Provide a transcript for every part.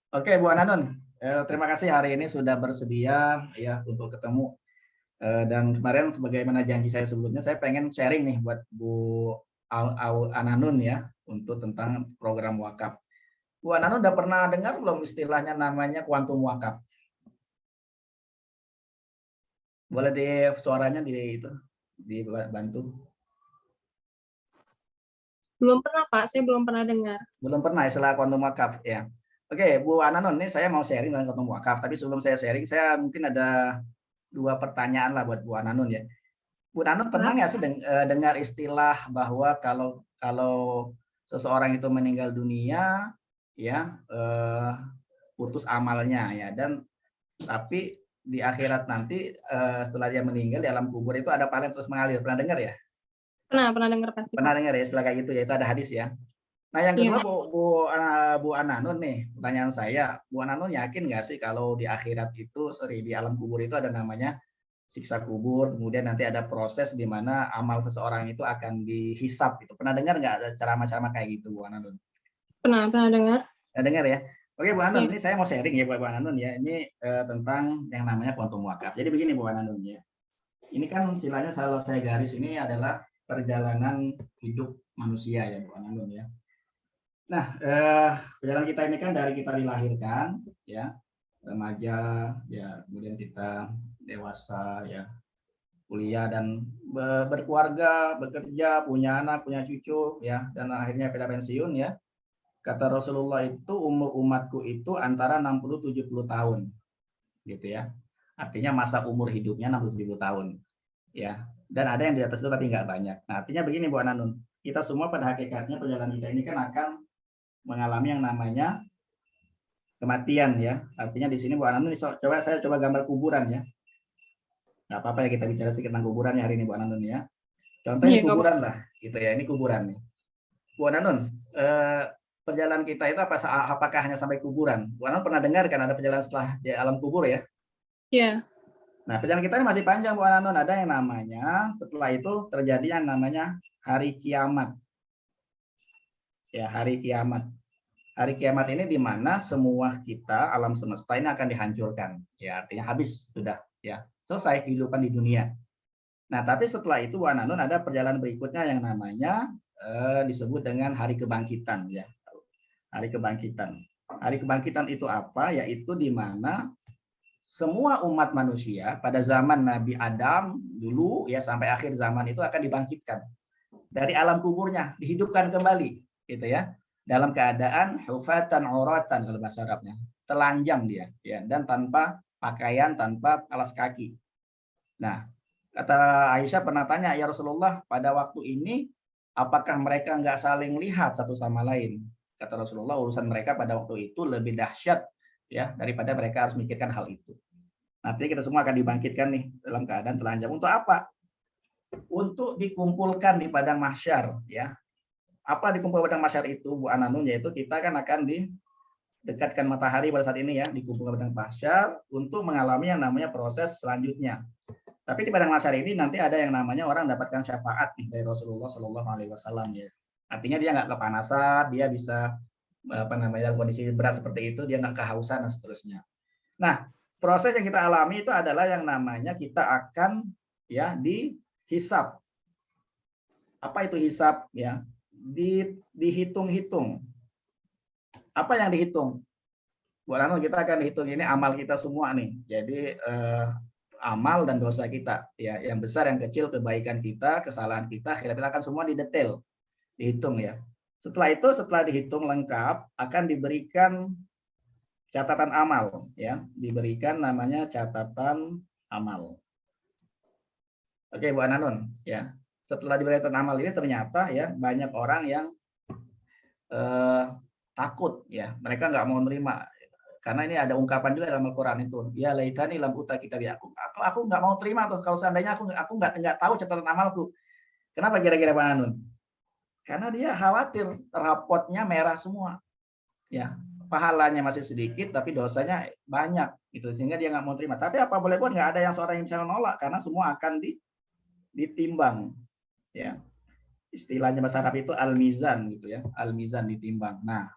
Oke, Bu Ananun, terima kasih hari ini sudah bersedia ya untuk ketemu. Dan kemarin sebagaimana janji saya sebelumnya, saya pengen sharing nih buat Bu Ananun ya untuk tentang program wakaf. Bu Ananun udah pernah dengar belum istilahnya namanya kuantum wakaf? Boleh di suaranya di itu dibantu. Belum pernah, Pak. Saya belum pernah dengar. Belum pernah istilah kuantum wakaf ya. Oke, Bu Ananun, ini saya mau sharing tentang kuantum wakaf. Tapi sebelum saya sharing, saya mungkin ada dua pertanyaan lah buat Bu Ananun ya. Bu Nano pernah nggak sih dengar istilah bahwa kalau kalau seseorang itu meninggal dunia ya putus amalnya ya dan tapi di akhirat nanti setelah dia meninggal di alam kubur itu ada pahala yang terus mengalir. Pernah dengar ya? Pernah dengar pasti, Pernah Pak. dengar ya istilah kayak gitu ya, itu ada hadis ya. Nah, yang kedua Iya. Bu Ananun nih, pertanyaan saya, Bu Ananun yakin nggak sih kalau di akhirat itu, sorry, di alam kubur itu ada namanya siksa kubur, kemudian nanti ada proses di mana amal seseorang itu akan dihisap itu. Pernah dengar nggak ada ceramah-ceramah kayak gitu, Bu Ananun? Pernah dengar. Pernah dengar ya? Oke, Bu Anun, Iya. ini saya mau sharing ya buat Bu Anun ya. Ini tentang yang namanya kuantum wakaf. Jadi begini Bu Anun ya. Ini kan istilahnya kalau saya garis ini adalah perjalanan hidup manusia ya Bu Anun ya. Nah, perjalanan kita ini kan dari kita dilahirkan ya, remaja ya, kemudian kita dewasa ya, kuliah dan berkeluarga, bekerja, punya anak, punya cucu ya, dan akhirnya pada pensiun ya. Kata Rasulullah itu umur umatku itu antara 60-70 tahun gitu ya. Artinya masa umur hidupnya 60-70 tahun ya. Dan ada yang di atas itu tapi nggak banyak. Nah, artinya begini Bu Ananun, kita semua pada hakikatnya perjalanan kita ini kan akan mengalami yang namanya kematian ya. Artinya di sini Bu Ananun saya coba gambar kuburan ya. Nggak apa-apa ya kita bicara sedikit tentang kuburan ya hari ini Bu Ananun ya. Contohnya Iya, ini nggak apa. kuburan lah, gitu ya. Ini kuburan nih. Bu Ananun, perjalanan kita itu apakah hanya sampai kuburan? Bu Ananun pernah dengar kan ada perjalanan setelah di alam kubur ya? Iya. Nah, perjalanan kita ini masih panjang Bu Ananun. Ada yang namanya setelah itu terjadi yang namanya hari kiamat. Ya, hari kiamat. Hari kiamat ini di mana semua kita alam semesta ini akan dihancurkan. Ya, artinya habis sudah ya. Selesai kehidupan di dunia. Nah, tapi setelah itu Bu Ananun ada perjalanan berikutnya yang namanya disebut dengan hari kebangkitan ya. Hari kebangkitan. Hari kebangkitan itu apa? Yaitu di mana semua umat manusia pada zaman Nabi Adam dulu ya sampai akhir zaman itu akan dibangkitkan dari alam kuburnya, dihidupkan kembali gitu ya. Dalam keadaan hufatan uratan kalau bahasa Arabnya. Telanjang dia ya dan tanpa pakaian, tanpa alas kaki. Nah, kata Aisyah pernah tanya, ya Rasulullah, pada waktu ini apakah mereka nggak saling lihat satu sama lain? Kata Rasulullah, urusan mereka pada waktu itu lebih dahsyat ya daripada mereka harus memikirkan hal itu. Nanti kita semua akan dibangkitkan nih dalam keadaan telanjang. Untuk apa? Untuk dikumpulkan di padang mahsyar ya. Apa dikumpul padang mahsyar itu Bu Ananun, yaitu kita kan akan didekatkan matahari pada saat ini ya, dikumpulkan padang mahsyar untuk mengalami yang namanya proses selanjutnya. Tapi di padang mahsyar ini nanti ada yang namanya orang dapatkan syafaat nih dari Rasulullah Shallallahu Alaihi Wasallam ya. Artinya dia nggak kepanasan, dia bisa apa namanya dalam kondisi berat seperti itu dia nggak kehausan dan seterusnya. Nah, proses yang kita alami itu adalah yang namanya kita akan ya dihisap. Apa itu hisap ya? Dihitung-hitung. Apa yang dihitung? Bu Rano, kita akan hitung ini amal kita semua nih. Jadi amal dan dosa kita ya, yang besar yang kecil, kebaikan kita, kesalahan kita, kita akan semua didetail, dihitung ya. Setelah itu setelah dihitung lengkap akan diberikan catatan amal ya, diberikan namanya catatan amal. Oke Bu Ananun ya. Setelah diberikan amal ini ternyata ya banyak orang yang takut ya, mereka nggak mau nerima karena ini ada ungkapan juga dalam Al-Quran itu, ya laitani lam uta kitab aku nggak mau terima tuh kalau seandainya aku nggak tahu catatan amalku. Kenapa kira-kira Pak Anun? Karena dia khawatir rapotnya merah semua ya, pahalanya masih sedikit tapi dosanya banyak gitu, sehingga dia nggak mau terima. Tapi apa boleh buat, nggak ada yang seorang yang bisa menolak karena semua akan ditimbang ya, istilahnya bahasa Arab itu al-mizan gitu ya, al-mizan, ditimbang. Nah,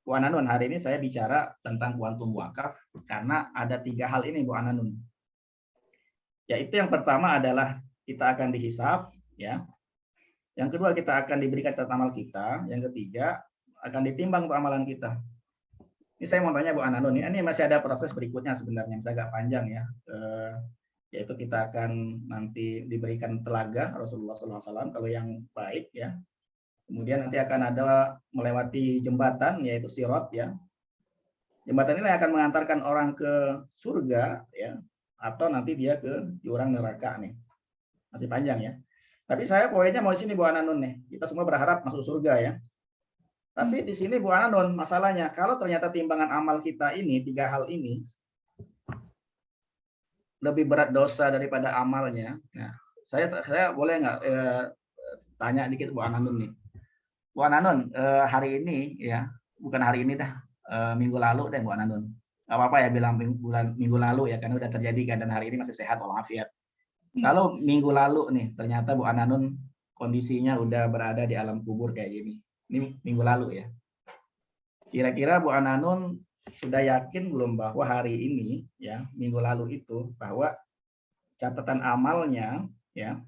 Bu Ananun, hari ini saya bicara tentang kuantum wakaf karena ada 3 hal ini Bu Ananun. Yaitu yang pertama adalah kita akan dihisab, ya. Yang kedua kita akan diberikan catatan amal kita. Yang ketiga akan ditimbang untuk amalan kita. Ini saya mau tanya Bu Ananun, ini masih ada proses berikutnya sebenarnya, yang agak panjang ya. Yaitu kita akan nanti diberikan telaga Rasulullah SAW kalau yang baik ya. Kemudian nanti akan ada melewati jembatan yaitu Sirat ya. Jembatan ini akan mengantarkan orang ke surga ya, atau nanti dia ke jurang neraka nih. Masih panjang ya. Tapi saya poinnya mau di sini Bu Ananun nih. Kita semua berharap masuk surga ya. Tapi di sini Bu Ananun masalahnya kalau ternyata timbangan amal kita ini 3 hal ini lebih berat dosa daripada amalnya. Nah, saya boleh nggak tanya dikit Bu Ananun nih. Bu Ananun, hari ini ya, bukan hari ini dah, minggu lalu deh Bu Ananun. Nggak apa-apa ya bilang minggu lalu ya, karena udah terjadi kan, dan hari ini masih sehat walafiat. Kalau minggu lalu nih, ternyata Bu Ananun kondisinya udah berada di alam kubur kayak gini. Ini minggu lalu ya. Kira-kira Bu Ananun sudah yakin belum bahwa hari ini ya, minggu lalu itu, bahwa catatan amalnya ya,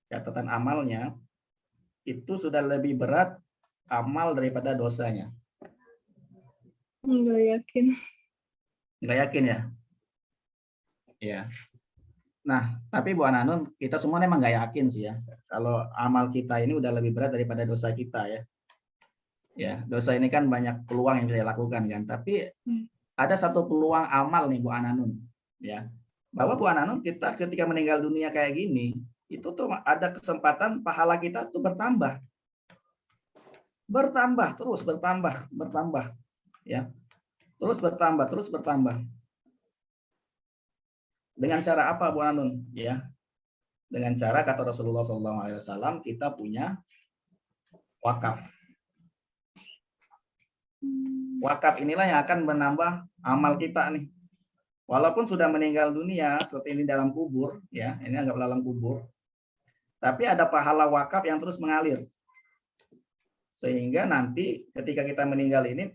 catatan amalnya itu sudah lebih berat amal daripada dosanya? Nggak yakin. Nggak yakin ya? Ya. Nah, tapi Bu Ananun, kita semua memang nggak yakin sih ya, kalau amal kita ini udah lebih berat daripada dosa kita ya. Ya, dosa ini kan banyak peluang yang bisa dilakukan kan, tapi ada satu peluang amal nih Bu Ananun, ya. Bahwa Bu Ananun kita ketika meninggal dunia kayak gini, itu tuh ada kesempatan pahala kita tuh bertambah. Bertambah, terus bertambah, ya. Terus bertambah. Dengan cara apa Bu Ananun? Ya, dengan cara kata Rasulullah SAW, kita punya wakaf. Wakaf inilah yang akan menambah amal kita nih. Walaupun sudah meninggal dunia seperti ini dalam kubur, ya, ini anggap dalam kubur, tapi ada pahala wakaf yang terus mengalir. Sehingga nanti ketika kita meninggal ini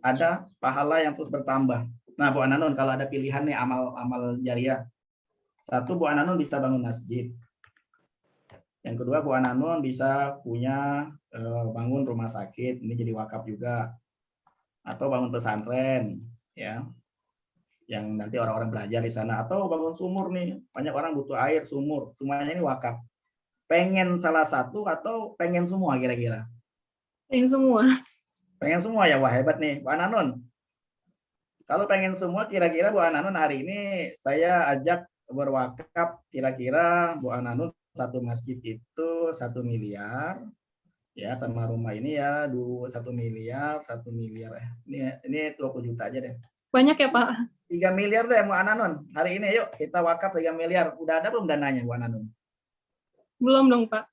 ada pahala yang terus bertambah. Nah, Bu Ananun, kalau ada pilihan nih amal jariah. Satu, Bu Ananun bisa bangun masjid. Yang kedua, Bu Ananun bisa punya bangun rumah sakit, ini jadi wakaf juga. Atau bangun pesantren, ya, yang nanti orang-orang belajar di sana. Atau bangun sumur nih, banyak orang butuh air, sumur. Semuanya ini wakaf. Pengen salah satu atau pengen semua kira-kira? Yang semua. Pengen semua ya, wah hebat nih, Bu Ananun. Kalau pengen semua, kira-kira Bu Ananun hari ini saya ajak berwakaf, kira-kira Bu Ananun satu masjid itu 1 miliar, ya, sama rumah ini ya 1 miliar, 1 miliar. Ini 20 juta aja deh. Banyak ya Pak? 3 miliar deh Bu Ananun. Hari ini yuk kita wakaf 3 miliar. Udah ada belum dananya Bu Ananun? Belum dong Pak.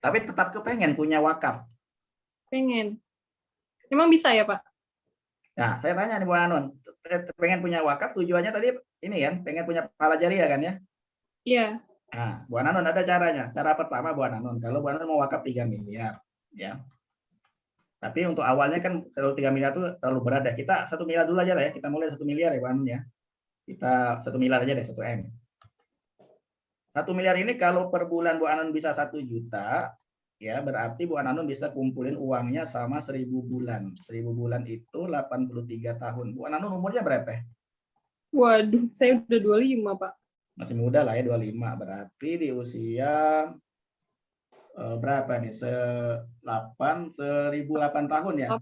Tapi tetap kepengen punya wakaf. Pengen. Emang bisa ya Pak? Nah, saya tanya nih Bu Ananun, pengen punya wakaf tujuannya tadi ini kan, pengen punya pahala jariah kan ya? Iya. Nah, Bu Ananun ada caranya. Cara pertama Bu Ananun, kalau Bu Ananun mau wakaf 3 miliar, ya. Tapi untuk awalnya kan kalau 3 miliar itu terlalu berat ya. Kita 1 miliar dulu aja lah ya. Kita mulai 1 miliar ya Bu Ananun ya. Kita 1 miliar aja deh, 1 M. 1 miliar ini kalau per bulan Bu Ananun bisa 1 juta, ya berarti Bu Ananun bisa kumpulin uangnya sama 1000 bulan. 1000 bulan itu 83 tahun. Bu Ananun umurnya berapa? Waduh, saya udah 25 Pak. Masih muda lah ya, 25. Berarti di usia berapa nih? 1008 tahun ya.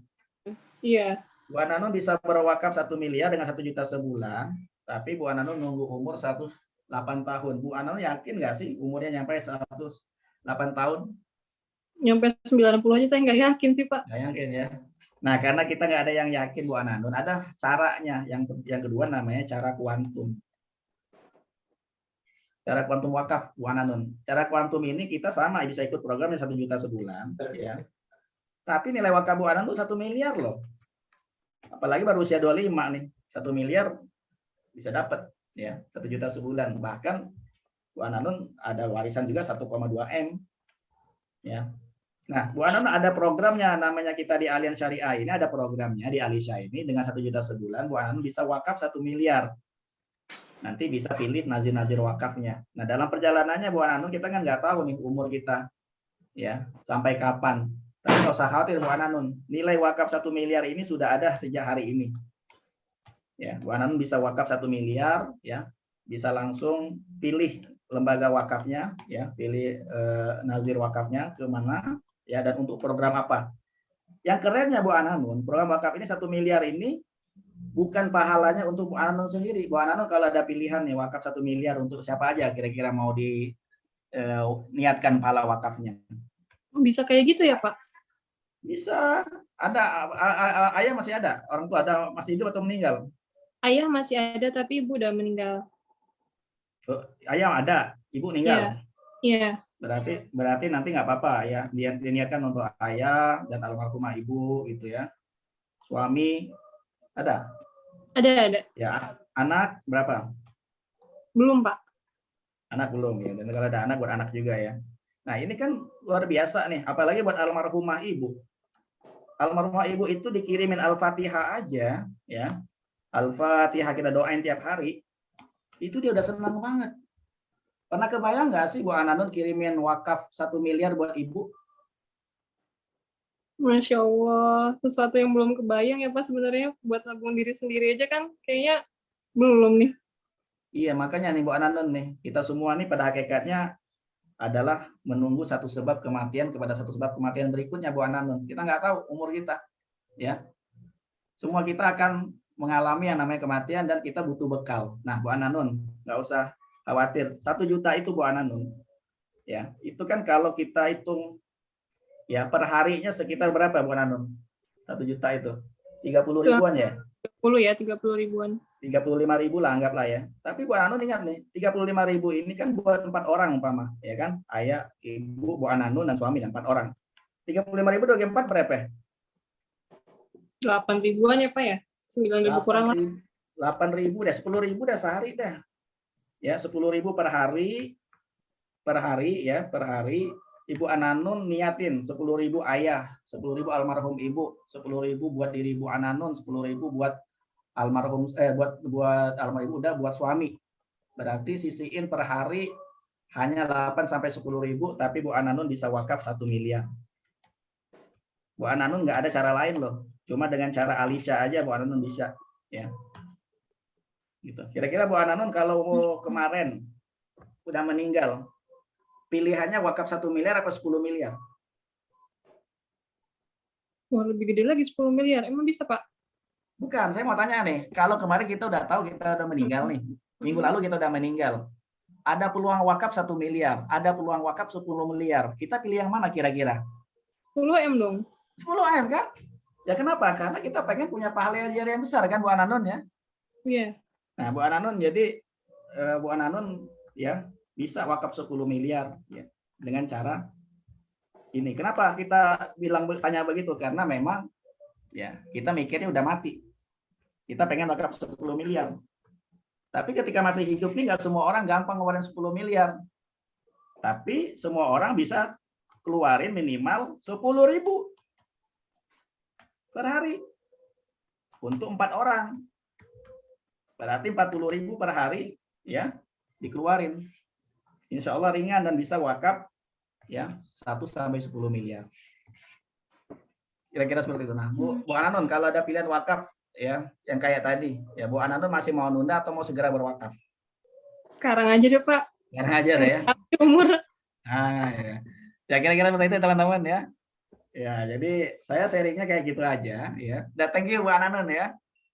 Iya. Bu Ananun bisa berwakaf 1 miliar dengan 1 juta sebulan, tapi Bu Ananun nunggu umur 108 tahun. Bu Ananun yakin nggak sih umurnya nyampe 108 tahun? Nyampe 90 aja saya nggak yakin sih Pak. Nggak yakin ya. Nah, karena kita nggak ada yang yakin Bu Ananun, ada caranya. Yang kedua namanya cara kuantum. Cara kuantum wakaf Bu Ananun. Cara kuantum ini kita sama bisa ikut program yang 1 juta sebulan, ya. Tapi nilai wakaf Bu Ananun 1 miliar loh. Apalagi baru usia 25 nih. 1 miliar bisa dapat ya, 1 juta sebulan. Bahkan Bu Ananun ada warisan juga 1,2 M. Ya. Nah, Bu Anon ada programnya namanya kita di Allianz Syariah ini ada programnya di Alisha ini dengan 1 juta sebulan Bu Anon bisa wakaf 1 miliar. Nanti bisa pilih nazir-nazir wakafnya. Nah, dalam perjalanannya Bu Anon kita kan nggak tahu nih umur kita ya sampai kapan. Tapi nggak usah khawatir Bu Anon. Nilai wakaf 1 miliar ini sudah ada sejak hari ini. Ya, Bu Anon bisa wakaf 1 miliar ya. Bisa langsung pilih lembaga wakafnya ya, pilih nazir wakafnya ke mana ya dan untuk program apa. Yang kerennya Bu Ananun, program wakaf ini 1 miliar ini bukan pahalanya untuk Bu Ananun sendiri. Bu Ananun kalau ada pilihan nih wakaf 1 miliar untuk siapa aja kira-kira mau niatkan pahala wakafnya. Bisa kayak gitu ya, Pak? Bisa. Ada ayah masih ada, orang tua ada masih hidup atau meninggal? Ayah masih ada tapi ibu udah meninggal. Ayah ada, ibu meninggal. Iya. Berarti nanti nggak apa-apa ya, diniatkan untuk ayah dan almarhumah ibu gitu ya. Suami ada? Ada. Ya, anak berapa? Belum, Pak. Anak belum ya. Dan kalau ada anak buat anak juga ya. Nah, ini kan luar biasa nih, apalagi buat almarhumah ibu. Almarhumah ibu itu dikirimin Al-Fatihah aja ya. Al-Fatihah kita doain tiap hari. Itu dia udah senang banget. Pernah kebayang nggak sih Bu Ananun kirimin wakaf 1 miliar buat ibu? Masya Allah, sesuatu yang belum kebayang ya Pak sebenarnya buat nabung diri sendiri aja kan kayaknya belum nih. Iya, makanya nih Bu Ananun nih, kita semua nih pada hakikatnya adalah menunggu satu sebab kematian kepada satu sebab kematian berikutnya Bu Ananun. Kita nggak tahu umur kita, ya. Semua kita akan mengalami yang namanya kematian dan kita butuh bekal. Nah Bu Ananun, nggak usah khawatir. 1 juta itu Bu Ananun, ya itu kan kalau kita hitung ya per harinya sekitar berapa Bu Ananun? 1 juta itu 30 ribuan ya? 30 ribuan. 35.000 lah anggaplah ya. Tapi Bu Ananun ingat nih, 35.000 ini kan buat 4 orang umpama, ya kan? Ayah, ibu, Bu Ananun dan suami dan 4 orang. 35.000 bagi 4 berapa? 8 ribuan ya Pak ya? 9.000 kurang lah. 8.000 dah, 10.000 dah sehari dah. Ya, 10.000 per hari ya, per hari Ibu Ananun niatin 10.000 ayah, 10.000 almarhum ibu, 10.000 buat diri Ibu Ananun, 10.000 buat almarhum buat almarhum ibu udah buat suami. Berarti sisiin per hari hanya 8 sampai 10.000 tapi Bu Ananun bisa wakaf 1 miliar. Bu Ananun nggak ada cara lain loh. Cuma dengan cara Alisha aja Bu Ananun bisa ya. Gitu. Kira-kira Bu Ananun kalau kemarin udah meninggal, pilihannya wakaf 1 miliar apa 10 miliar? Wah, lebih gede lagi 10 miliar. Emang bisa, Pak? Bukan, saya mau tanya nih. Kalau kemarin kita udah tahu kita udah meninggal nih. Minggu lalu kita udah meninggal. Ada peluang wakaf 1 miliar. Ada peluang wakaf 10 miliar. Kita pilih yang mana kira-kira? 10M dong. 10M kan? Ya kenapa? Karena kita pengen punya pahala yang besar kan Bu Ananun ya? Iya. Nah, Bu Ananun jadi Bu Ananun ya bisa wakaf 10 miliar ya dengan cara ini. Kenapa kita tanya begitu? Karena memang ya kita mikirnya udah mati. Kita pengen wakaf 10 miliar. Tapi ketika masih hidup nih nggak semua orang gampang ngeluarin 10 miliar. Tapi semua orang bisa keluarin minimal 10.000 per hari untuk 4 orang. Berarti 40.000 per hari ya dikeluarin. Insya Allah ringan dan bisa wakaf ya 1 sampai 10 miliar. Kira-kira seperti itu. Nah, Bu Ananun kalau ada pilihan wakaf ya yang kayak tadi, ya Bu Ananun masih mau nunda atau mau segera berwakaf? Sekarang aja deh, Pak. Sekarang aja deh ya. Umur. Nah, ya. Ya kira-kira seperti itu teman-teman ya. Ya, jadi saya sharingnya kayak gitu aja ya. Dan thank you Bu Ananun ya.